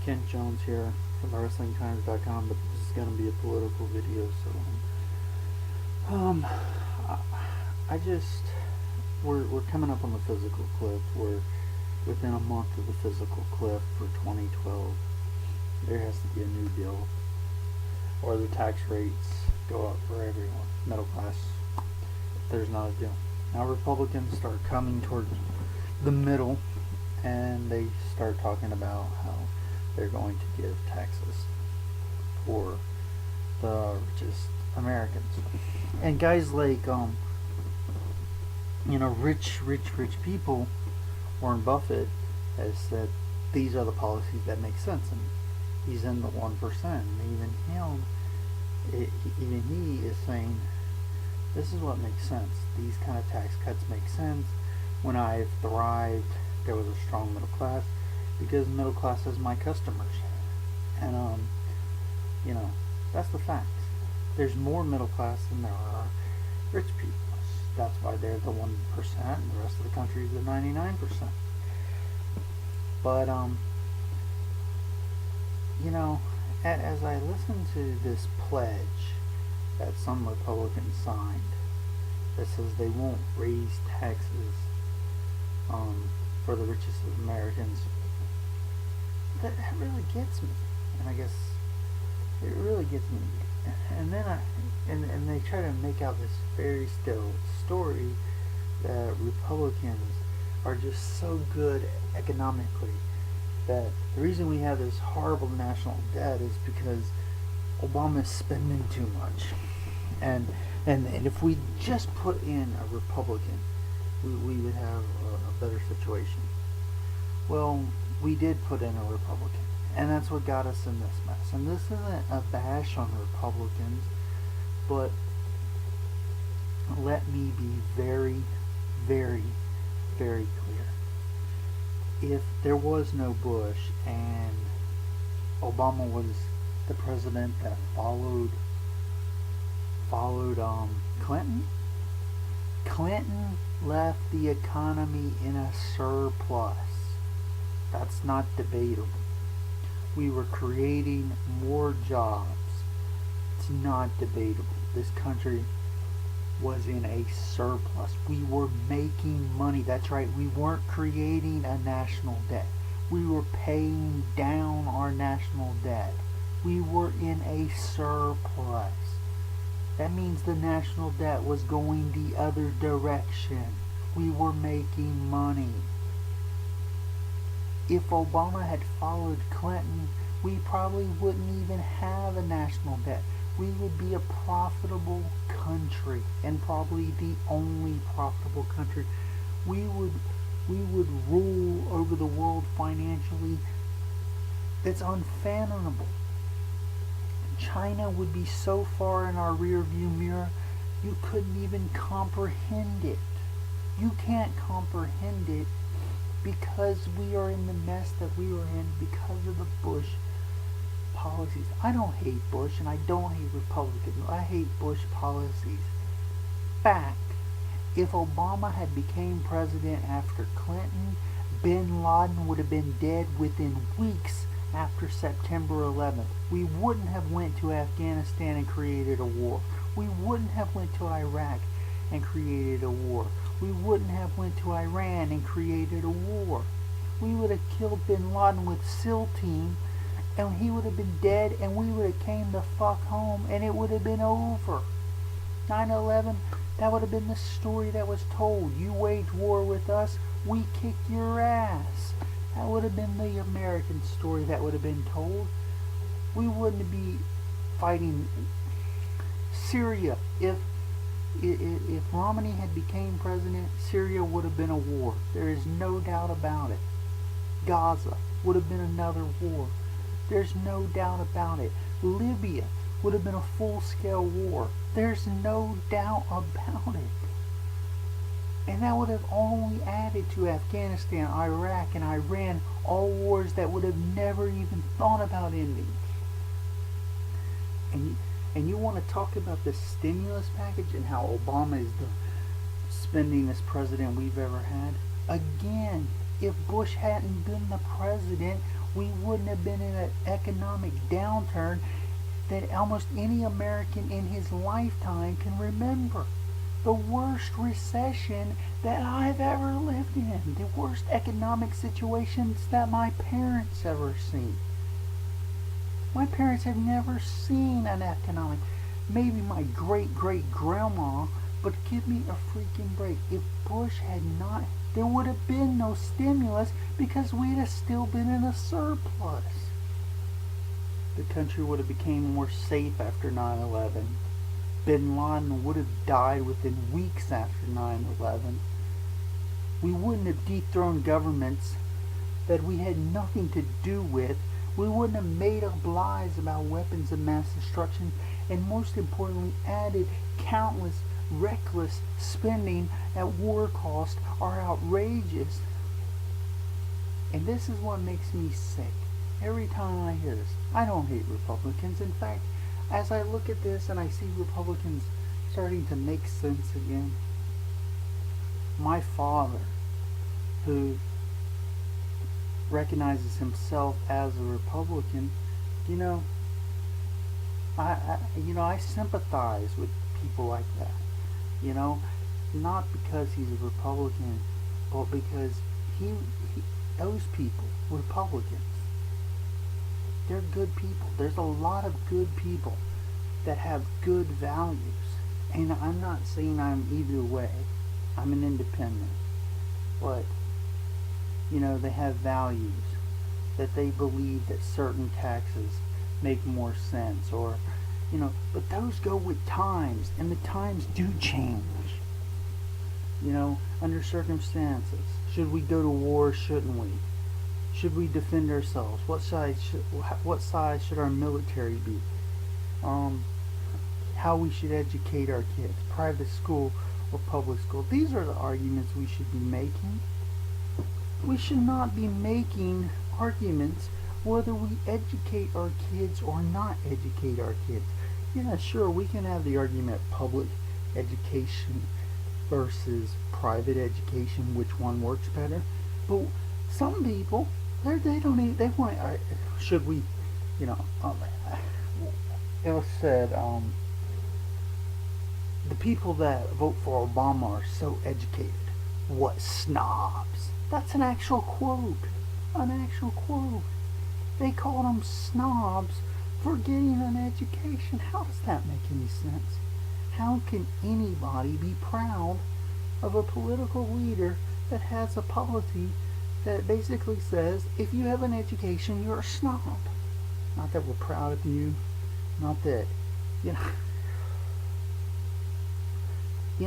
Kent Jones here from WrestlingTimes.com, but this is going to be a political video, so I, I just we're coming up on the physical cliff. We're within a month of the physical cliff for 2012. There has to be a new deal, or the tax rates go up for everyone, middle class. If there's not a deal, now Republicans start coming toward the middle, and they start talking about how they're going to give taxes for the richest Americans. And guys like rich people, Warren Buffett has said these are the policies that make sense, and he's in the 1%. Even he is saying this is what makes sense. These kind of tax cuts make sense. When I've thrived, there was a strong middle class because middle class is my customers, and that's the fact. There's more middle class than there are rich people. That's why they're the 1%, and the rest of the country is the 99%. But as I listen to this pledge that some Republicans signed that says they won't raise taxes for the richest of Americans, that really gets me. And I guess it really gets me. And then and they try to make out this fairy tale story that Republicans are just so good economically, that the reason we have this horrible national debt is because Obama's spending too much. And if we just put in a Republican, we would have a better situation. Well, we did put in a Republican, and that's what got us in this mess. And this isn't a bash on Republicans, but let me be very, very, very clear. If there was no Bush and Obama was the president that followed Clinton left the economy in a surplus. That's not debatable. We were creating more jobs. It's not debatable. This country was in a surplus. We were making money. That's right. We weren't creating a national debt. We were paying down our national debt. We were in a surplus. That means the national debt was going the other direction. We were making money. If Obama had followed Clinton, we probably wouldn't even have a national debt. We would be a profitable country, and probably the only profitable country. We would rule over the world financially. That's unfathomable. China would be so far in our rear view mirror, you couldn't even comprehend it. You can't comprehend it because we are in the mess that we were in because of the Bush policies. I don't hate Bush, and I don't hate Republicans. I hate Bush policies. Fact, if Obama had became president after Clinton, bin Laden would have been dead within weeks after September 11th. We wouldn't have went to Afghanistan and created a war. We wouldn't have went to Iraq and created a war. We wouldn't have went to Iran and created a war. We would have killed bin Laden with SEAL team, and he would have been dead, and we would have came the fuck home, and it would have been over. 9/11, that would have been the story that was told. You wage war with us, we kick your ass. That would have been the American story that would have been told. We wouldn't be fighting Syria. If Romney had became president, Syria would have been a war. There is no doubt about it. Gaza would have been another war. There's no doubt about it. Libya would have been a full-scale war. There's no doubt about it. And that would have only added to Afghanistan, Iraq, and Iran, all wars that would have never even thought about ending. And you want to talk about the stimulus package and how Obama is the spendingest president we've ever had? Again, if Bush hadn't been the president, We wouldn't have been in an economic downturn that almost any American in his lifetime can remember. The worst recession that I've ever lived in. The worst economic situations that my parents ever seen. My parents have never seen an economic. Maybe my great great grandma, but give me a freaking break. If Bush had not, there would have been no stimulus because we'd have still been in a surplus. The country would have became more safe after 9/11. Bin Laden would have died within weeks after 9/11. We wouldn't have dethroned governments that we had nothing to do with. We wouldn't have made up lies about weapons of mass destruction, and most importantly added countless reckless spending at war cost are outrageous. And this is what makes me sick every time I hear this. I don't hate Republicans. In fact, as I look at this and I see Republicans starting to make sense again, my father, who recognizes himself as a Republican, you know, I sympathize with people like that. You know, not because he's a Republican, but because he those people, Republicans, they're good people. There's a lot of good people that have good values. And I'm not saying I'm either way. I'm an independent. But, you know, they have values that they believe that certain taxes make more sense, or, you know, but those go with times, and the times do change. You know, under circumstances. Should we go to war? Shouldn't we? Should we defend ourselves? What size should our military be? How we should educate our kids, private school or public school. These are the arguments we should be making. We should not be making arguments whether we educate our kids or not educate our kids. Yeah, sure, we can have the argument public education versus private education, which one works better. But some people, they don't even, they want, should we, you know, it was said, the people that vote for Obama are so educated. What snobs. That's an actual quote. An actual quote. They called them snobs for getting an education. How does that make any sense? How can anybody be proud of a political leader that has a policy that basically says if you have an education, you're a snob? Not that we're proud of you. Not that, you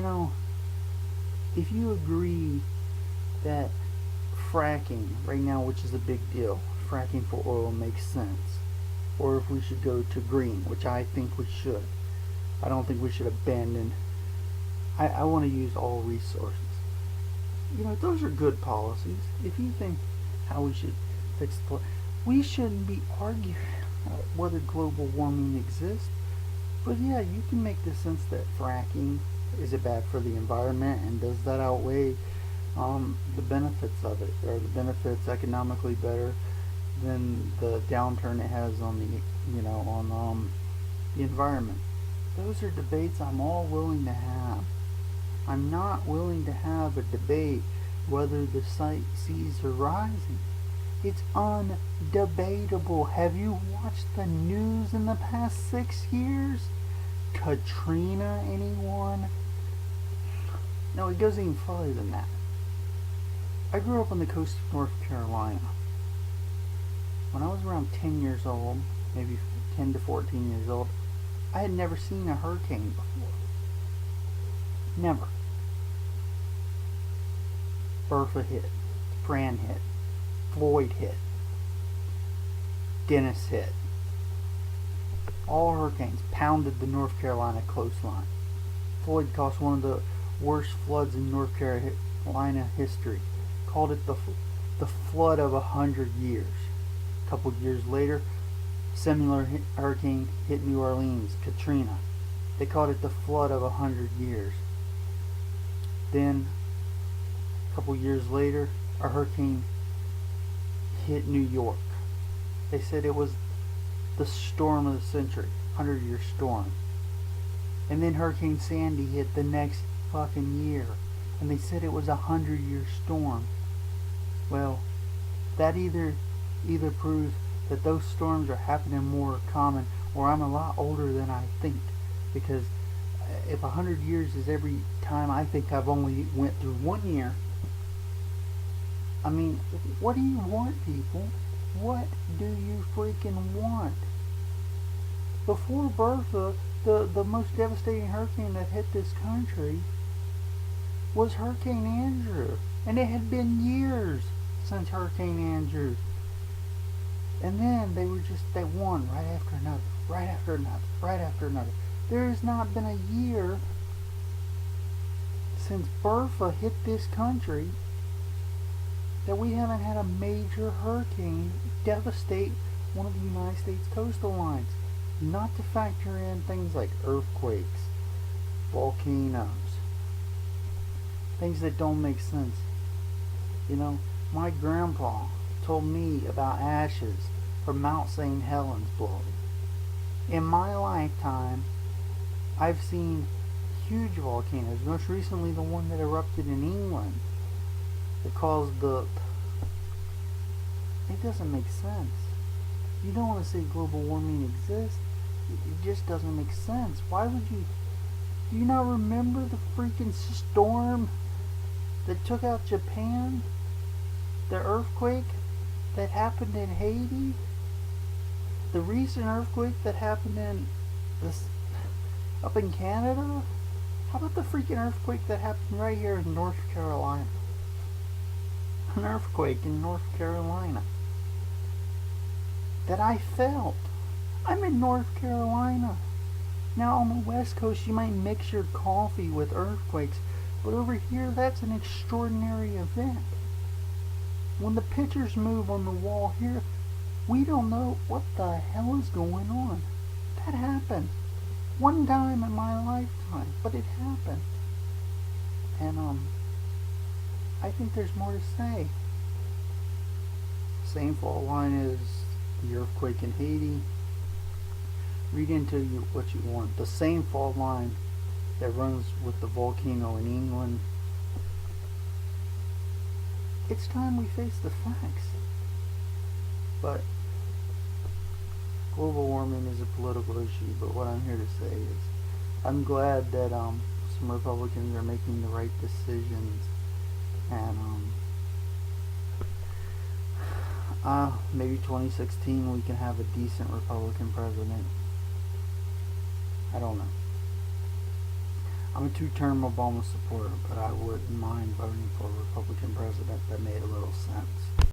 know, if you agree that fracking right now, which is a big deal, fracking for oil makes sense, or if we should go to green, which I think we should. I don't think we should abandon. I want to use all resources. You know, those are good policies. If you think how we should fix the we shouldn't be arguing whether global warming exists. But yeah, you can make the sense that fracking, is it bad for the environment, and does that outweigh the benefits of it? Are the benefits economically better than the downturn it has on the, on the environment? Those are debates I'm all willing to have. I'm not willing to have a debate whether the seas are rising. It's undebatable. Have you watched the news in the past 6 years? Katrina, anyone? No, it goes even farther than that. I grew up on the coast of North Carolina. When I was around 10 years old, maybe 10 to 14 years old, I had never seen a hurricane before. Never. Bertha hit. Fran hit. Floyd hit. Dennis hit. All hurricanes pounded the North Carolina coastline. Floyd caused one of the worst floods in North Carolina history. Called it the flood of 100 years. A couple years later, similar hurricane hit New Orleans, Katrina. They called it the flood of 100 years. Then, a couple years later, a hurricane hit New York. They said it was the storm of the century, 100-year storm. And then Hurricane Sandy hit the next fucking year, and they said it was a 100-year storm. Well, that either proves that those storms are happening more common, or I'm a lot older than I think. Because if 100 years is every time I think I've only went through 1 year, I mean, what do you want, people? What do you freaking want? Before Bertha, the most devastating hurricane that hit this country was Hurricane Andrew. And it had been years since Hurricane Andrew. And then they won right after another, right after another, right after another. There has not been a year since Bertha hit this country that we haven't had a major hurricane devastate one of the United States coastal lines. Not to factor in things like earthquakes, volcanoes, things that don't make sense. You know, my grandpa told me about ashes from Mount St. Helens blowing. In my lifetime, I've seen huge volcanoes. Most recently, the one that erupted in England that caused the... It doesn't make sense. You don't want to say global warming exists. It just doesn't make sense. Why would you... Do you not remember the freaking storm that took out Japan? The earthquake that happened in Haiti? The recent earthquake that happened in this up in Canada? How about the freaking earthquake that happened right here in North Carolina? An earthquake in North Carolina that I felt. I'm in North Carolina. Now on the West Coast you might mix your coffee with earthquakes, but over here that's an extraordinary event. When the pictures move on the wall here, we don't know what the hell is going on. That happened one time in my lifetime, but it happened. And I think there's more to say. Same fault line as the earthquake in Haiti. Read into what you want. The same fault line that runs with the volcano in England. It's time we face the facts. But global warming is a political issue, but what I'm here to say is I'm glad that some Republicans are making the right decisions, and maybe 2016 we can have a decent Republican president. I don't know. I'm a two-term Obama supporter, but I wouldn't mind voting for a Republican president that made a little sense.